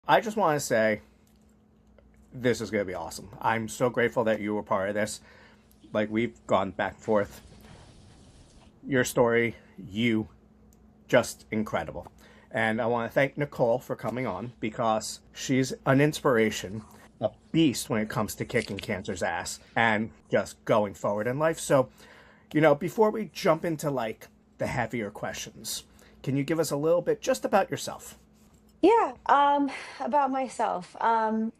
I just want to say this is going to be awesome. I'm so grateful that you were part of this. Like, we've gone back and forth. Your story, you, just incredible. And I want to thank Nicole for coming on because she's an inspiration, a beast when it comes to kicking cancer's ass and just going forward in life. So, before we jump into like the heavier questions, can you give us a little bit just about yourself? Yeah, about myself. I'm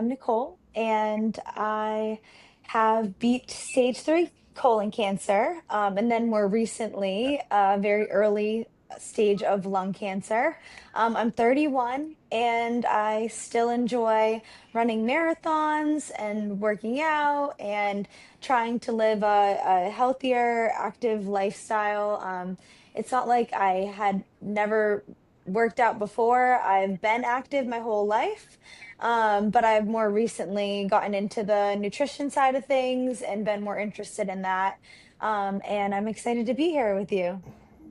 Nicole, and I have beat stage 3 colon cancer, and then more recently, a very early stage of lung cancer. I'm 31, and I still enjoy running marathons and working out and trying to live a healthier, active lifestyle. It's not like I had never worked out before. I've been active my whole life, but I've more recently gotten into the nutrition side of things and been more interested in that. And I'm excited to be here with you.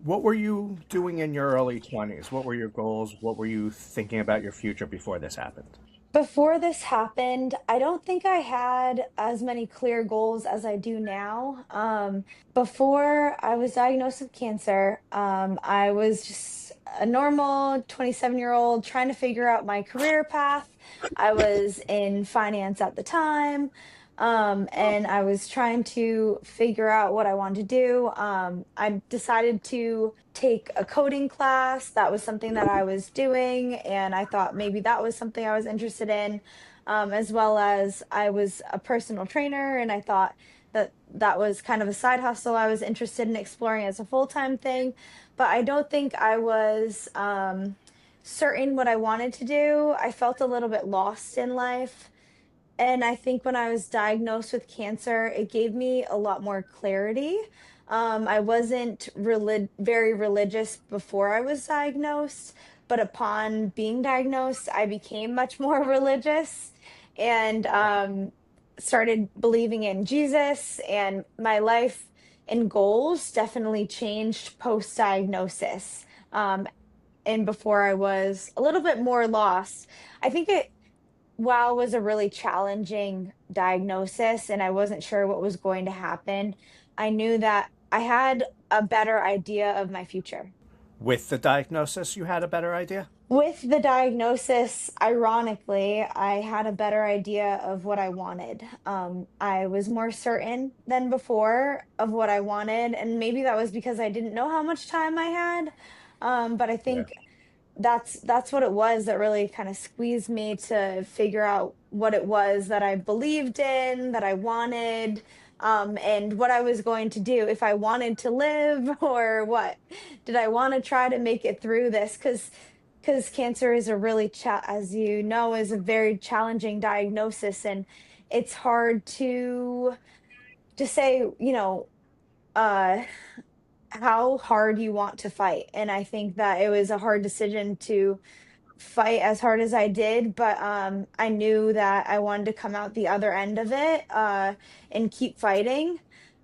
What were you doing in your early 20s? What were your goals? What were you thinking about your future before this happened? Before this happened, I don't think I had as many clear goals as I do now. Before I was diagnosed with cancer, I was just a normal 27-year-old trying to figure out my career path. I was in finance at the time, and I was trying to figure out what I wanted to do. I decided to take a coding class. That was something that I was doing, and I thought maybe that was something I was interested in, as well as I was a personal trainer, and I thought that that was kind of a side hustle I was interested in exploring as a full-time thing. But I don't think I was certain what I wanted to do. I felt a little bit lost in life. And I think when I was diagnosed with cancer, it gave me a lot more clarity. I wasn't very religious before I was diagnosed, but upon being diagnosed, I became much more religious and started believing in Jesus. And my life and goals definitely changed post diagnosis. And before I was a little bit more lost. I think it while it was a really challenging diagnosis and I wasn't sure what was going to happen, I knew that I had a better idea of my future. With the diagnosis, you had a better idea? With the diagnosis, ironically, I had a better idea of what I wanted. I was more certain than before of what I wanted, and maybe that was because I didn't know how much time I had. But I Yeah. think that's what it was that really kind of squeezed me to figure out what it was that I believed in, that I wanted, and what I was going to do if I wanted to live or what. Did I want to try to make it through this? Because cancer is a really as you know, is a very challenging diagnosis, and it's hard to say, uh how hard you want to fight. And I think that it was a hard decision to fight as hard as I did, but I knew that I wanted to come out the other end of it and keep fighting.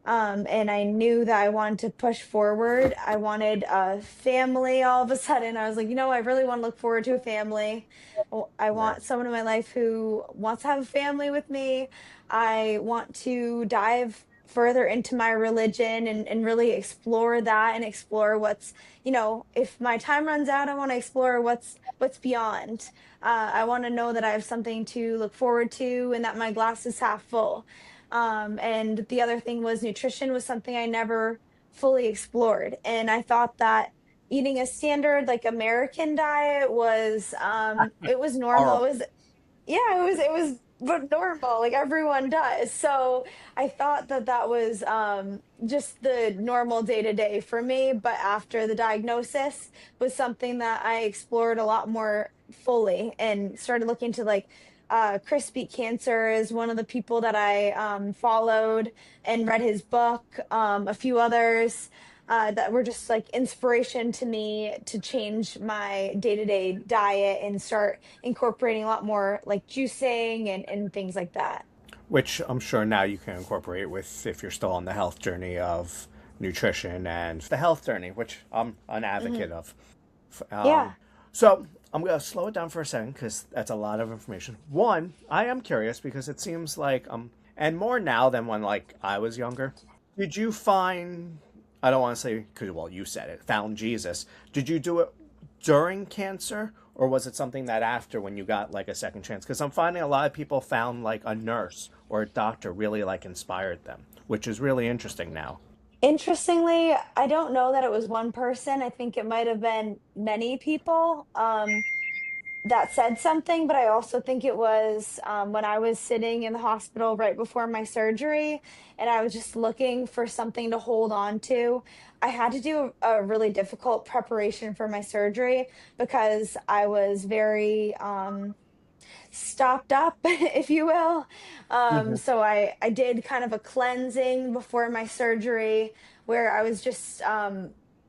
And I knew that I wanted to push forward. I wanted a family all of a sudden. I was like, I really want to look forward to a family. I Yeah. want someone in my life who wants to have a family with me. I want to dive further into my religion and really explore that and explore what's, if my time runs out, I want to explore what's beyond. I want to know that I have something to look forward to and that my glass is half full. And the other thing was nutrition was something I never fully explored. And I thought that eating a standard like American diet was it was normal. Horrible. It was but normal like everyone does. So I thought that that was just the normal day to day for me, but after the diagnosis was something that I explored a lot more fully and started looking to like Chris Beat Cancer is one of the people that I followed and read his book, a few others that were just like inspiration to me to change my day-to-day diet and start incorporating a lot more like juicing and things like that. Which I'm sure now you can incorporate with if you're still on the health journey of nutrition and the health journey, which I'm an Hmm. advocate of. Um, Yeah. so I'm going to slow it down for a second because that's a lot of information. One, I am curious because it seems like, and more now than when like I was younger. Did you find, I don't want to say, because, well, you said it, found Jesus. Did you do it during cancer or was it something that after when you got like a second chance? Because I'm finding a lot of people found like a nurse or a doctor really like inspired them, which is really interesting now. Interestingly, I don't know that it was one person. I think it might have been many people. That said something, but I also think it was when I was sitting in the hospital right before my surgery and I was just looking for something to hold on to. I had to do a really difficult preparation for my surgery because I was very stopped up, if you will. Hmm. So I did kind of a cleansing before my surgery where I was just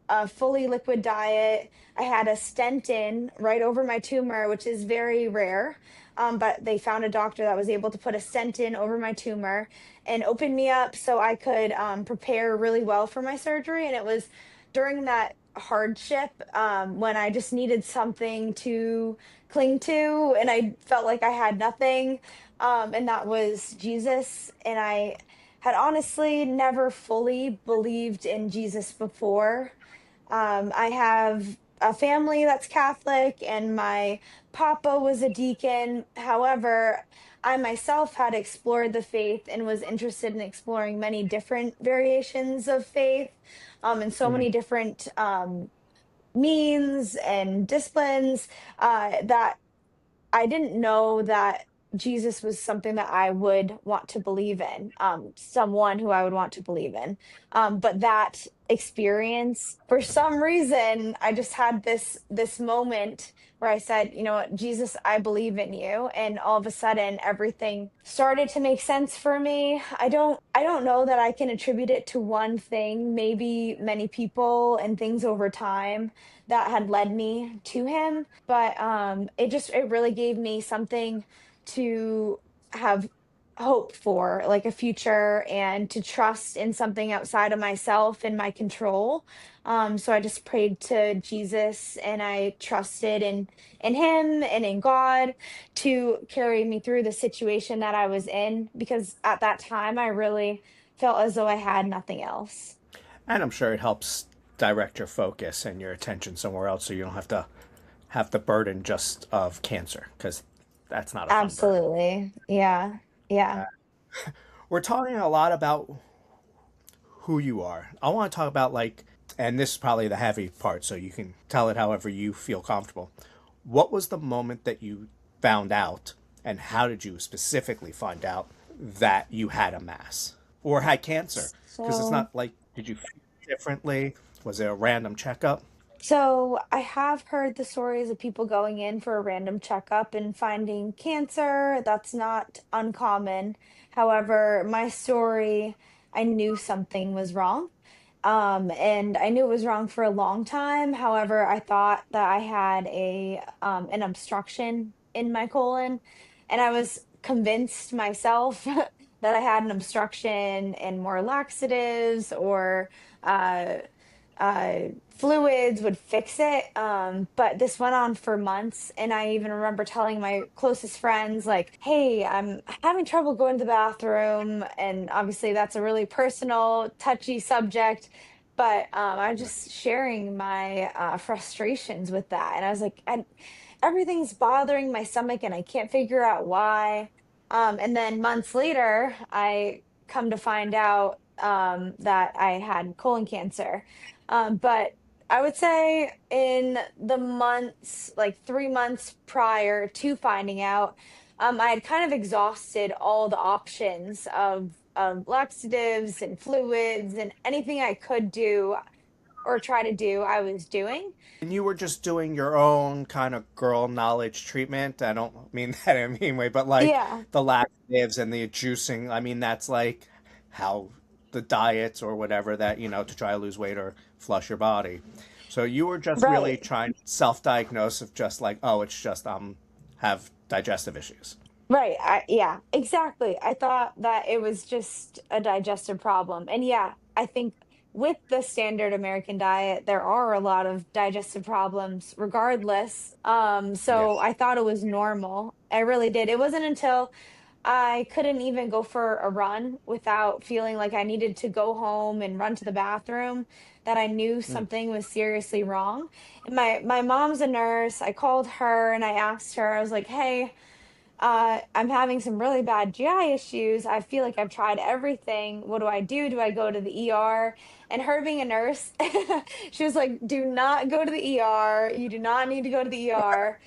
a fully liquid diet. I had a stent in right over my tumor, which is very rare. But they found a doctor that was able to put a stent in over my tumor and open me up so I could prepare really well for my surgery. And it was during that hardship when I just needed something to cling to and I felt like I had nothing. And that was Jesus. And I had honestly never fully believed in Jesus before. I have a family that's Catholic, and my papa was a deacon. However, I myself had explored the faith and was interested in exploring many different variations of faith, and so Hmm. many different means and disciplines that I didn't know that Jesus was something that I would want to believe in, someone who I would want to believe in. But that experience, for some reason, I just had this moment where I said, you know what, Jesus, I believe in you. And all of a sudden everything started to make sense for me. I don't know that I can attribute it to one thing, maybe many people and things over time that had led me to him, but it really gave me something to have hope for, like a future, and to trust in something outside of myself and my control. So I just prayed to Jesus and I trusted in him and in God to carry me through the situation that I was in, because at that time I really felt as though I had nothing else. And I'm sure it helps direct your focus and your attention somewhere else so you don't have the burden just of cancer because that's not a fun burden. Absolutely. Yeah. Yeah. We're talking a lot about who you are. I want to talk about like, and this is probably the heavy part, so you can tell it however you feel comfortable. What was the moment that you found out, and how did you specifically find out that you had a mass or had cancer? Because it's So not like, did you feel differently? Was it a random checkup? So I have heard the stories of people going in for a random checkup and finding cancer. That's not uncommon. However, my story, I knew something was wrong. And I knew it was wrong for a long time. However, I thought that I had a an obstruction in my colon, and I was convinced myself that I had an obstruction and more laxatives or uh fluids would fix it. But this went on for months. And I even remember telling my closest friends, like, hey, I'm having trouble going to the bathroom. And obviously, that's a really personal, touchy subject. But I was just sharing my frustrations with that. And I was like, everything's bothering my stomach and I can't figure out why. And then months later, I come to find out that I had colon cancer. But I would say in the months, like 3 months prior to finding out, I had kind of exhausted all the options of laxatives and fluids and anything I could do or try to do, I was doing. And you were just doing your own kind of girl knowledge treatment. I don't mean that in a mean way, but like Yeah, the laxatives and the juicing. I mean, that's like how the diets or whatever that, to try to lose weight or flush your body. So you were just really right. trying to self-diagnose of just like, oh, it's just have digestive issues. Right. Yeah, exactly. I thought that it was just a digestive problem. And yeah, I think with the standard American diet, there are a lot of digestive problems regardless. Yeah. So I thought it was normal. I really did. It wasn't until I couldn't even go for a run without feeling like I needed to go home and run to the bathroom that I knew Mm. something was seriously wrong. And my mom's a nurse. I called her and I asked her, I was like, "Hey, I'm having some really bad GI issues. I feel like I've tried everything. What do I do? Do I go to the ER?" And her being a nurse, she was like, "Do not go to the ER. You do not need to go to the ER."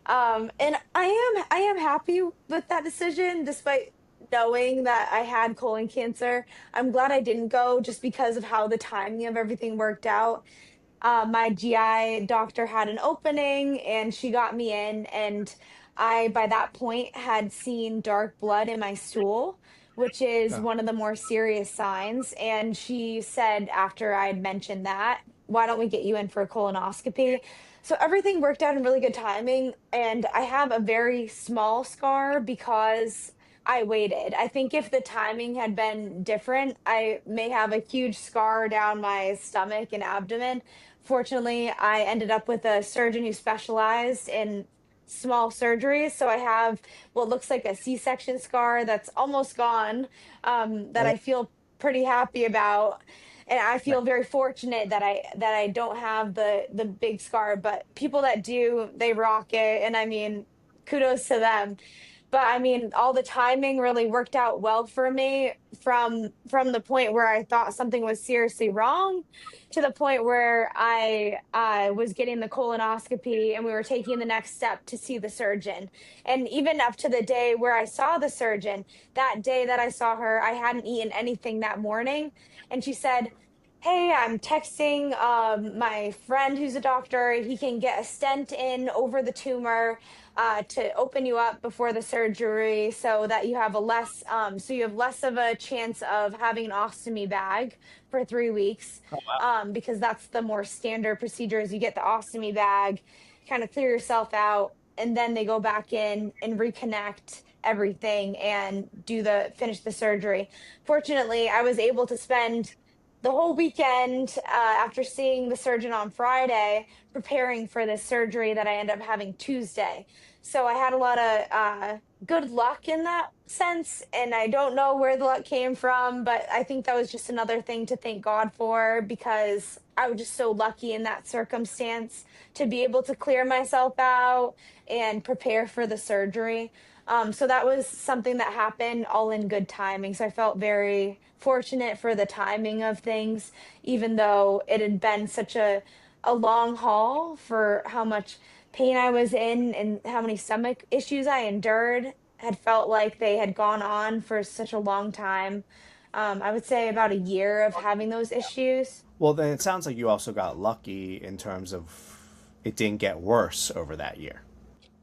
And I am happy with that decision, despite knowing that I had colon cancer. I'm glad I didn't go just because of how the timing of everything worked out. My GI doctor had an opening and she got me in, and I by that point had seen dark blood in my stool, which is Oh, one of the more serious signs. And she said, after I had mentioned that, "Why don't we get you in for a colonoscopy?" So everything worked out in really good timing, and I have a very small scar because I waited. I think if the timing had been different, I may have a huge scar down my stomach and abdomen. Fortunately, I ended up with a surgeon who specialized in small surgeries. So I have what looks like a C-section scar that's almost gone, that oh, I feel pretty happy about. And I right. feel very fortunate that I don't have the big scar, but people that do, they rock it. And I mean, kudos to them. But I mean, all the timing really worked out well for me from the point where I thought something was seriously wrong to the point where I was getting the colonoscopy and we were taking the next step to see the surgeon. And even up to the day where I saw the surgeon, that day that I saw her, I hadn't eaten anything that morning. And she said, "Hey, I'm texting my friend who's a doctor. He can get a stent in over the tumor to open you up before the surgery so that you have so you have less of a chance of having an ostomy bag for 3 weeks, Oh, wow. because that's the more standard procedure is you get the ostomy bag, kind of clear yourself out, and then they go back in and reconnect everything and finish the surgery. Fortunately, I was able to spend the whole weekend after seeing the surgeon on Friday preparing for this surgery that I end up having Tuesday. So I had a lot of good luck in that sense, and I don't know where the luck came from, but I think that was just another thing to thank God for because I was just so lucky in that circumstance to be able to clear myself out and prepare for the surgery. So that was something that happened all in good timing. So I felt very fortunate for the timing of things, even though it had been such a long haul for how much pain I was in and how many stomach issues I endured had felt like they had gone on for such a long time. I would say about a year of having those issues. Well, then it sounds like you also got lucky in terms of it didn't get worse over that year.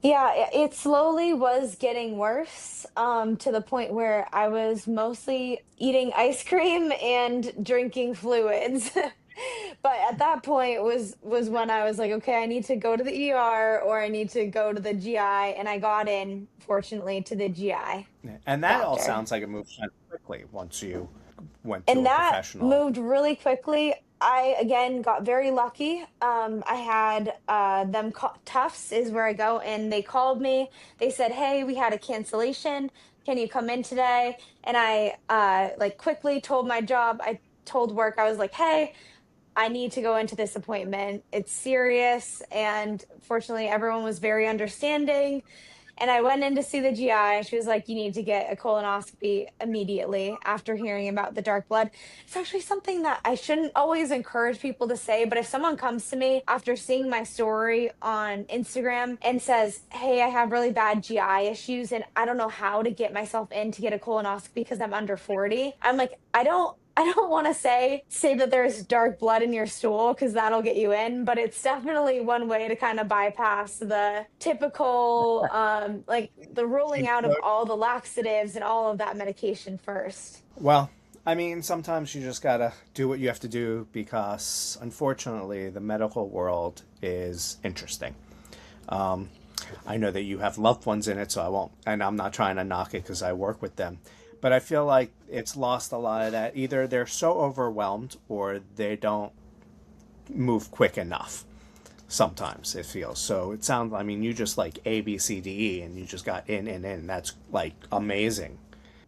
Yeah, it slowly was getting worse, to the point where I was mostly eating ice cream and drinking fluids. But at that point was when I was like, okay, I need to go to the ER or I need to go to the GI, and I got in, fortunately, to the GI Yeah. And that all doctor. sounds like it moved kind of quickly once you went to And a that professional. moved really quickly. I again got very lucky. I had Tufts is where I go, and they called me. They said, "Hey, we had a cancellation. Can you come in today?" And I like quickly told my job. I told work. I was like, "Hey, I need to go into this appointment. It's serious." And fortunately, everyone was very understanding. And I went in to see the GI. She was like, "You need to get a colonoscopy immediately," after hearing about the dark blood. It's actually something that I shouldn't always encourage people to say, but if someone comes to me after seeing my story on Instagram and says, "Hey, I have really bad GI issues and I don't know how to get myself in to get a colonoscopy because I'm under 40," I'm like, I don't want to say that there's dark blood in your stool because that'll get you in, but it's definitely one way to kind of bypass the typical, like the ruling out of all the laxatives and all of that medication first. Well, I mean, sometimes you just gotta do what you have to do because, unfortunately, the medical world is interesting. I know that you have loved ones in it, so I won't, and I'm not trying to knock it because I work with them. But I feel like it's lost a lot of that. Either they're so overwhelmed or they don't move quick enough. Sometimes it feels so. It sounds. I mean, you just like A, B, C, D, E, and you just got in. That's like amazing.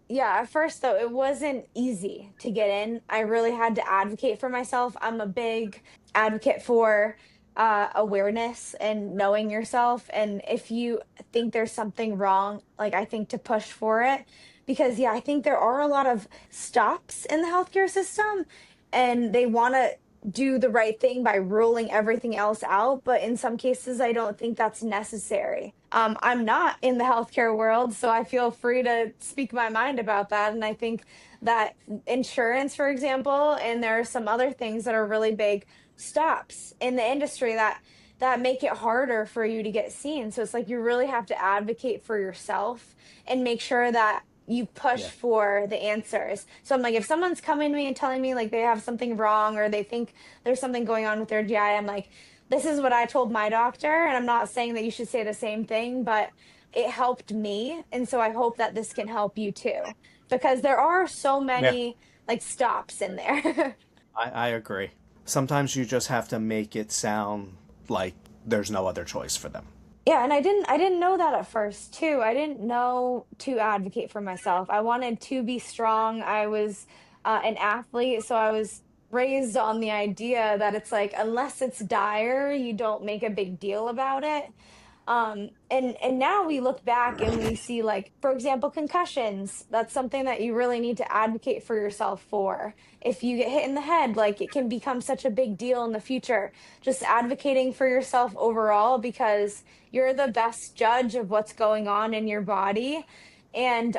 Yeah, at first though, it wasn't easy to get in. I really had to advocate for myself. I'm a big advocate for awareness and knowing yourself. And if you think there's something wrong, like I think to push for it. Because yeah, I think there are a lot of stops in the healthcare system and they want to do the right thing by ruling everything else out. But in some cases, I don't think that's necessary. I'm not in the healthcare world, so I feel free to speak my mind about that. And I think that insurance, for example, and there are some other things that are really big stops in the industry that make it harder for you to get seen. So it's like you really have to advocate for yourself and make sure that you push Yeah. for the answers. So I'm like, if someone's coming to me and telling me like they have something wrong or they think there's something going on with their GI, I'm like, this is what I told my doctor. And I'm not saying that you should say the same thing, but it helped me. And so I hope that this can help you too, because there are so Yeah. many like stops in there. I agree. Sometimes you just have to make it sound like there's no other choice for them. Yeah, and I didn't know that at first too. I didn't know to advocate for myself. I wanted to be strong. I was an athlete, so I was raised on the idea that it's like unless it's dire, you don't make a big deal about it. And now we look back and we see like, for example, concussions. That's something that you really need to advocate for yourself for. If you get hit in the head, like it can become such a big deal in the future. Just advocating for yourself overall because you're the best judge of what's going on in your body. And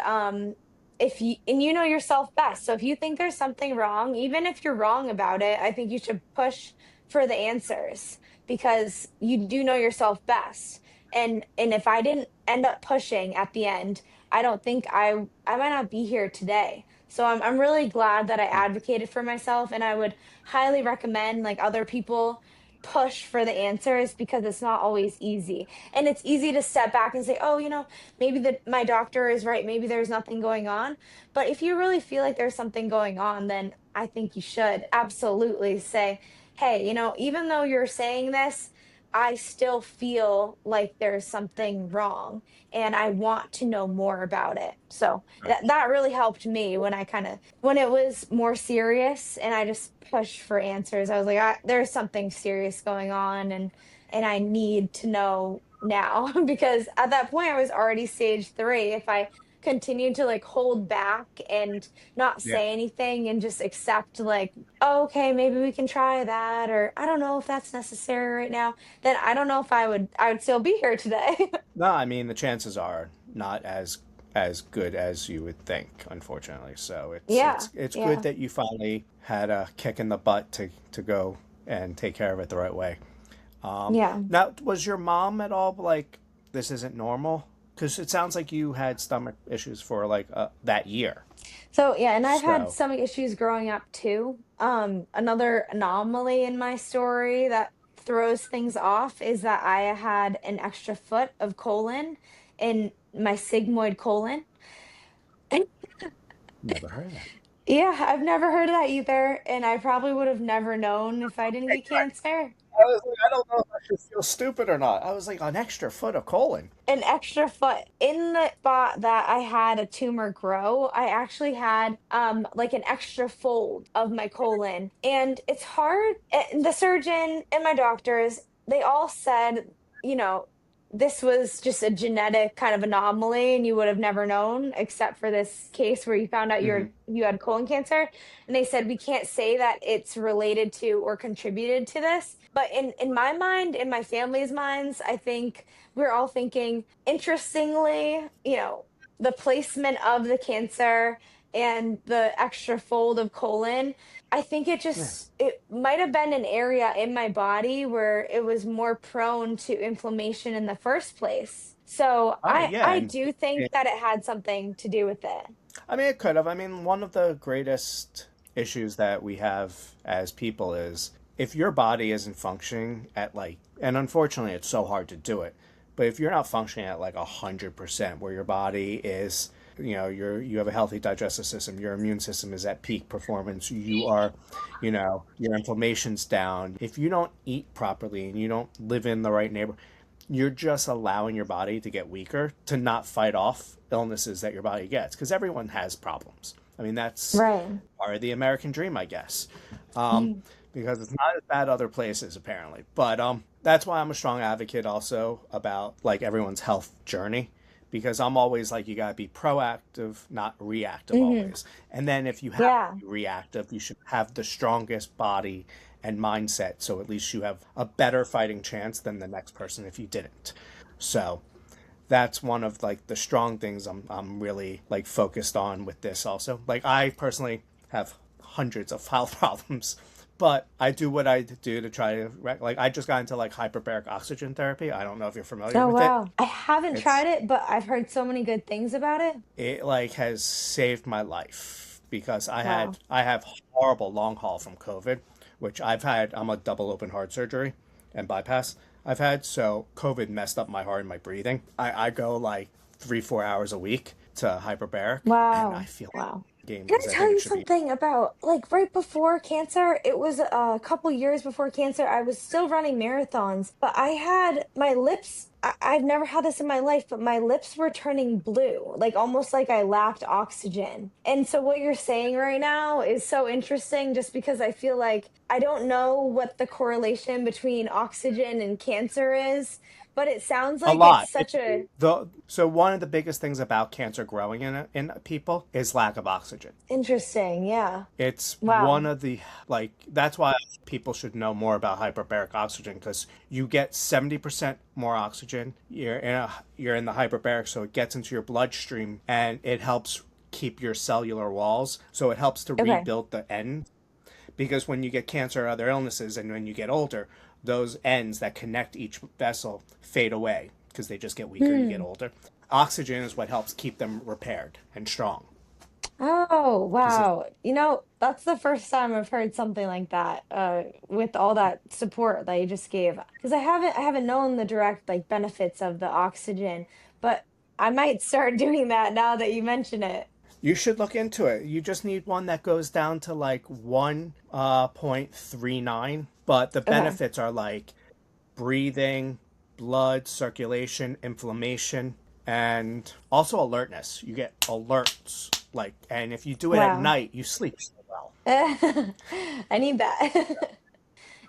if you and you know yourself best. So if you think there's something wrong, even if you're wrong about it, I think you should push for the answers because you do know yourself best. And if I didn't end up pushing at the end, I don't think I might not be here today. So I'm really glad that I advocated for myself, and I would highly recommend like other people push for the answers because it's not always easy. And it's easy to step back and say, "Oh, maybe my doctor is right, maybe there's nothing going on." But if you really feel like there's something going on, then I think you should absolutely say, "Hey, even though you're saying this, I still feel like there's something wrong and I want to know more about it." So Right. that really helped me when it was more serious and I just pushed for answers. I was like, there's something serious going on and I need to know now because at that point I was already stage 3. If I continued to like hold back and not Yeah. say anything and just accept like, oh, okay, maybe we can try that, or I don't know if that's necessary right now, then I don't know if I would still be here today. No, I mean the chances are not as good as you would think, unfortunately. So it's Yeah, it's it's good yeah, that you finally had a kick in the butt to go and take care of it the right way. yeah. Now, was your mom at all like this isn't normal? Because it sounds like you had stomach issues for like that year. So yeah, and I've had So, stomach issues growing up too. Another anomaly in my story that throws things off is that I had an extra foot of colon in my sigmoid colon. never heard of that. Yeah, I've never heard of that either, and I probably would have never known if I didn't get cancer. I was like, I don't know if I should feel stupid or not. I was like, an extra foot of colon. An extra foot in the spot that I had a tumor grow. I actually had like an extra fold of my colon. And it's hard. The surgeon and my doctors, they all said, you know, this was just a genetic kind of anomaly and you would have never known except for this case where you found out Hmm. you had colon cancer. And they said we can't say that it's related to or contributed to this. But in my mind, in my family's minds, I think we're all thinking, interestingly, the placement of the cancer and the extra fold of colon, I think Yeah. it might have been an area in my body where it was more prone to inflammation in the first place. So Oh yeah, I and do think that it had something to do with it. I mean, it could have. I mean, one of the greatest issues that we have as people is if your body isn't functioning at like, and unfortunately, it's so hard to do it, but if you're not functioning at like 100%, where your body is you have a healthy digestive system, your immune system is at peak performance, your inflammation's down. If you don't eat properly and you don't live in the right neighborhood, you're just allowing your body to get weaker to not fight off illnesses that your body gets, because everyone has problems. I mean, that's Right. part of the American dream, I guess. Um, because it's not as bad other places apparently. But that's why I'm a strong advocate also about like everyone's health journey, because I'm always like, you gotta be proactive, not reactive Hmm. always. And then if you have Yeah. to be reactive, you should have the strongest body and mindset, so at least you have a better fighting chance than the next person if you didn't. So that's one of like the strong things I'm really like focused on with this also. Like I personally have hundreds of health problems, but I do what I do to try to like I just got into like hyperbaric oxygen therapy. I don't know if you're familiar Oh, with it. wow. I haven't It's tried it, but I've heard so many good things about it. it like has saved my life because Wow. I have horrible long haul from COVID, which I've had. I'm a double open heart surgery and bypass I've had, so COVID messed up my heart and my breathing. I go like 3 4 hours a week to hyperbaric, and I Wow. feel Wow. game Can I because I tell think it you should be something about like right before cancer? It was a couple years before cancer. I was still running marathons, but I had my lips. I've never had this in my life, but my lips were turning blue, like almost like I lacked oxygen. And so, what you're saying right now is so interesting just because I feel like I don't know what the correlation between oxygen and cancer is, but it sounds a like it's lot. such a So one of the biggest things about cancer growing in people is lack of oxygen. interesting. Yeah. It's one Wow. of the like that's why people should know more about hyperbaric oxygen, because you get 70% more oxygen. You're in the hyperbaric, so it gets into your bloodstream and it helps keep your cellular walls. So it helps to Okay. rebuild the end, because when you get cancer or other illnesses and when you get older, those ends that connect each vessel fade away because they just get weaker, you get Hmm. older. Oxygen is what helps keep them repaired and strong. Oh, Because if wow. That's the first time I've heard something like that, with all that support that you just gave. Because I haven't known the direct like benefits of the oxygen, but I might start doing that now that you mention it. you should look into it. You just need one that goes down to like 1.39, but the Okay. benefits are like breathing, blood circulation, inflammation, and also alertness. You get alerts like, and if you do it at Wow. night, you sleep so well. I need that.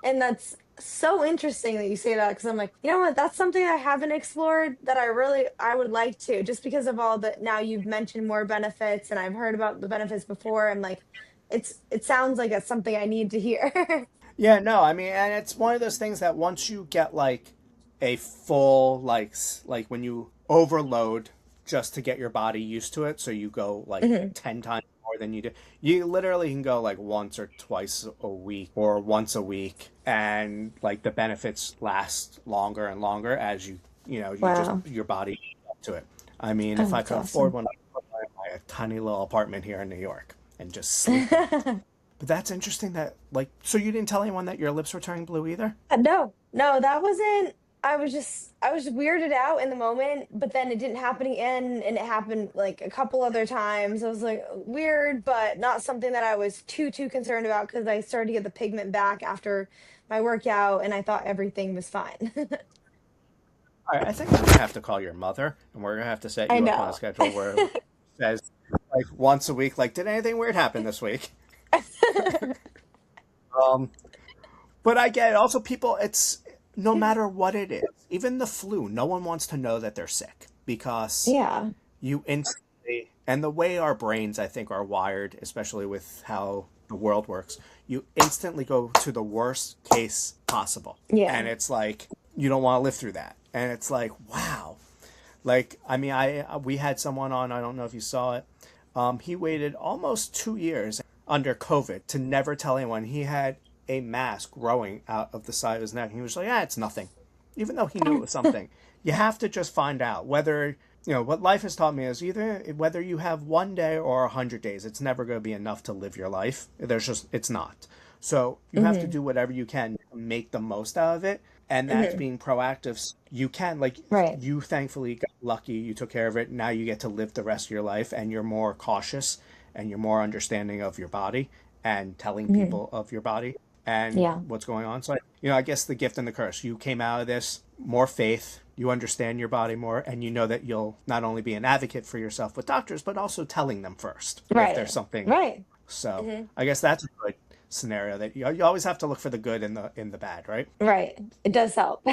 And that's so interesting that you say that because I'm like, you know what? That's something I haven't explored that I would like to, just because of all the now you've mentioned more benefits and I've heard about the benefits before. I'm like, it sounds like it's something I need to hear. Yeah, no, I mean, and it's one of those things that once you get like a full like when you overload just to get your body used to it, so you go like Mhm. 10 times more than you do. You literally can go like once or twice a week or once a week, and like the benefits last longer and longer as you just Wow. your body gets up to it. I mean, Oh, if I that's could afford awesome. one, I'd put one in my tiny little apartment here in New York and just sleep in it. But that's interesting that like so you didn't tell anyone that your lips were turning blue either? No, no, that wasn't. I was weirded out in the moment, but then it didn't happen again, and it happened like a couple other times. I was like weird, but not something that I was too concerned about because I started to get the pigment back after my workout, and I thought everything was fine. All right, I think I'm gonna have to call your mother and we're gonna have to set I you up on a know. schedule where it says like once a week, like did anything weird happen this week? Um but I get it. Also people it's no matter what it is, even the flu, no one wants to know that they're sick because Yeah. you instantly, and the way our brains I think are wired, especially with how the world works, you instantly go to the worst case possible, and Yeah. it's like you don't want to live through that, and it's like wow. Like I mean, I we had someone on, I don't know if you saw it. He waited almost 2 years under COVID to never tell anyone he had a mass growing out of the side of his neck. He was like, "Yeah, it's nothing," even though he knew it was something. You have to just find out whether what life has taught me is either whether you have 1 day or 100 days, it's never going to be enough to live your life. It's not. So you have to Hmm. do whatever you can to make the most out of it. And that's Hmm. being proactive. You can, like, Right. you thankfully got lucky, you took care of it. Now you get to live the rest of your life, and you're more cautious and you're more understanding of your body and telling Hmm. people of your body and Yeah. what's going on. So, I guess the gift and the curse. You came out of this more faith, you understand your body more, and you know that you'll not only be an advocate for yourself with doctors, but also telling them first if there's Right. something. Right. So Hmm. I guess that's a good scenario that you always have to look for the good in the bad, right? Right. It does help.